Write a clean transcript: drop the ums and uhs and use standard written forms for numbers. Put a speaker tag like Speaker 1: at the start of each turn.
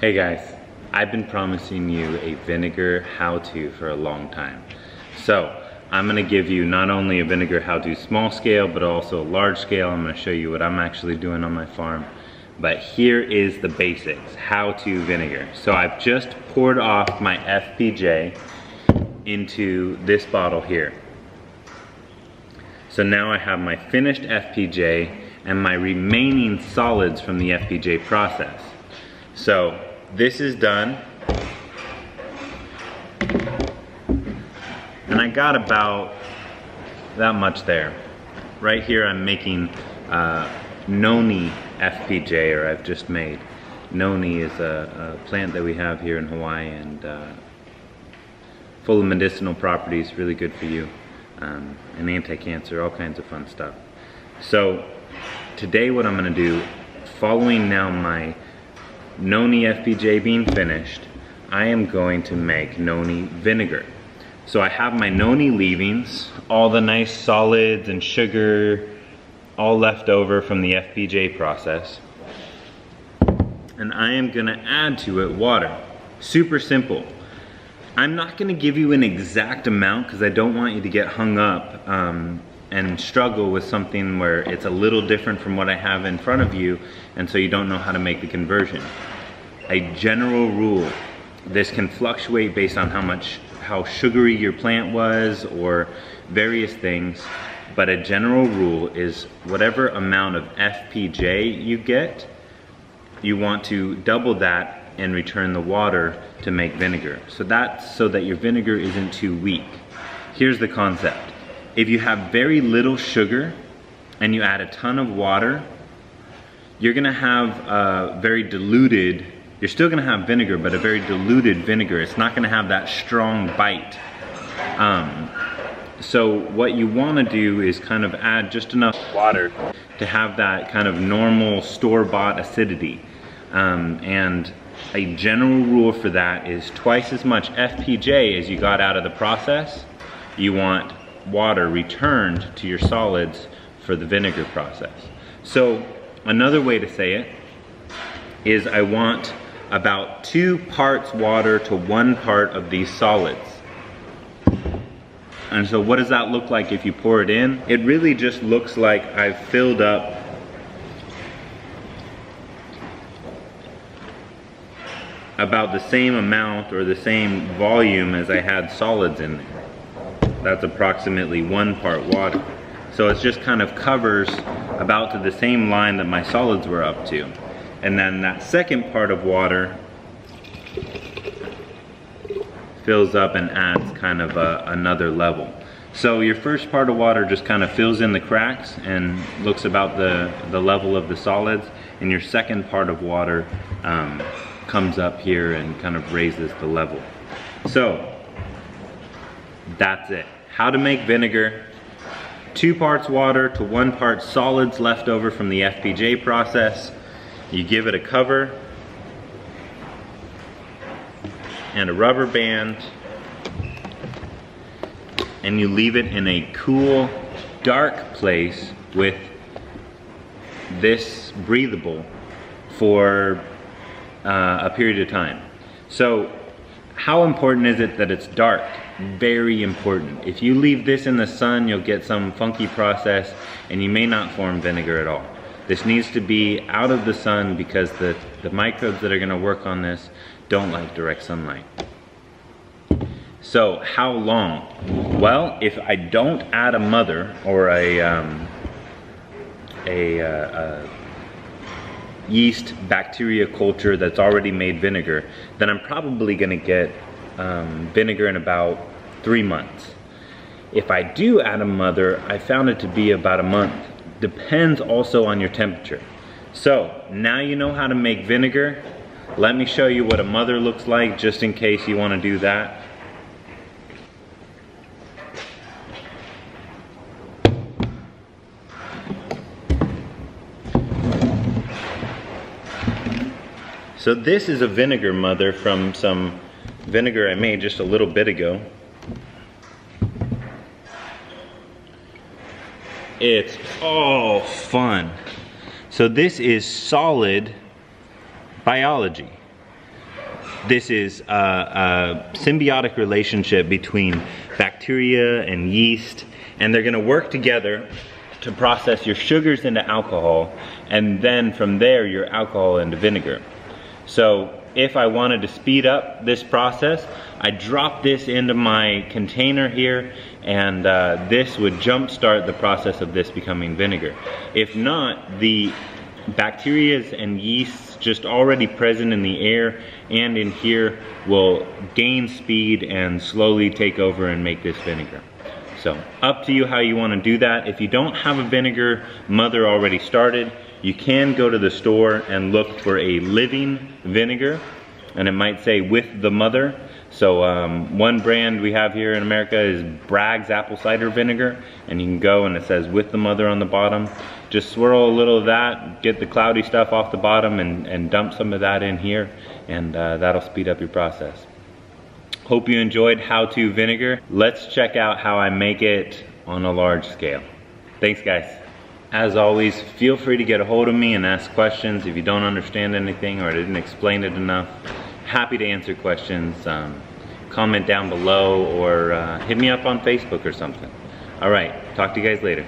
Speaker 1: Hey guys, I've been promising you a vinegar how-to for a long time. So I'm gonna give you not only a vinegar how-to small scale, but also a large scale. I'm gonna show you what I'm actually doing on my farm. But here is the basics, how-to vinegar. So I've just poured off my FPJ into this bottle here. So now I have my finished FPJ and my remaining solids from the FPJ process. So this is done, and I got about that much there. Right here I'm making noni FPJ, or I've just made. Noni is a plant that we have here in Hawaii, and full of medicinal properties, really good for you, and anti-cancer, all kinds of fun stuff. So today what I'm going to do, following now my noni FPJ being finished, I am going to make noni vinegar. So I have my noni leavings, all the nice solids and sugar, all left over from the FPJ process. And I am gonna add to it water. Super simple. I'm not gonna give you an exact amount because I don't want you to get hung up and struggle with something where it's a little different from what I have in front of you, and so you don't know how to make the conversion. A general rule, this can fluctuate based on how sugary your plant was or various things, but a general rule is whatever amount of FPJ you get, you want to double that and return the water to make vinegar. So that's so that your vinegar isn't too weak. Here's the concept. If you have very little sugar and you add a ton of water, you're gonna have very diluted, you're still gonna have vinegar, but a very diluted vinegar. It's not gonna have that strong bite. So what you wanna do is kind of add just enough water to have that kind of normal store-bought acidity. And a general rule for that is twice as much FPJ as you got out of the process, you want water returned to your solids for the vinegar process. So another way to say it is I want about 2 parts water to 1 part of these solids. And so what does that look like if you pour it in? It really just looks like I've filled up about the same amount or the same volume as I had solids in there. That's approximately 1 part water. So it just kind of covers about to the same line that my solids were up to. And then that second part of water fills up and adds kind of another level. So your first part of water just kind of fills in the cracks and looks about the level of the solids, and your second part of water comes up here and kind of raises the level. So that's it. How to make vinegar. 2 parts water to 1 part solids left over from the FPJ process. You give it a cover and a rubber band, and you leave it in a cool, dark place with this breathable for a period of time. So how important is it that it's dark? Very important. If you leave this in the sun, you'll get some funky process and you may not form vinegar at all. This needs to be out of the sun because the microbes that are gonna work on this don't like direct sunlight. So how long? Well, if I don't add a mother or a yeast bacteria culture that's already made vinegar, then I'm probably gonna get vinegar in about 3 months. If I do add a mother, I found it to be about a month. Depends also on your temperature. So now you know how to make vinegar. Let me show you what a mother looks like, just in case you want to do that. So this is a vinegar mother from some vinegar I made just a little bit ago. It's all fun. So this is solid biology. This is a symbiotic relationship between bacteria and yeast, and they're gonna work together to process your sugars into alcohol, and then from there your alcohol into vinegar. So if I wanted to speed up this process, I drop this into my container here, and this would jumpstart the process of this becoming vinegar. If not, the bacteria and yeasts just already present in the air and in here will gain speed and slowly take over and make this vinegar. So up to you how you want to do that. If you don't have a vinegar mother already started, you can go to the store and look for a living vinegar, and it might say with the mother. So one brand we have here in America is Bragg's apple cider vinegar, and you can go and it says with the mother on the bottom. Just swirl a little of that, get the cloudy stuff off the bottom, and dump some of that in here, and that'll speed up your process. Hope you enjoyed how to vinegar. Let's check out how I make it on a large scale. Thanks guys. As always, feel free to get a hold of me and ask questions if you don't understand anything or I didn't explain it enough. Happy to answer questions. Comment down below or hit me up on Facebook or something. All right, talk to you guys later.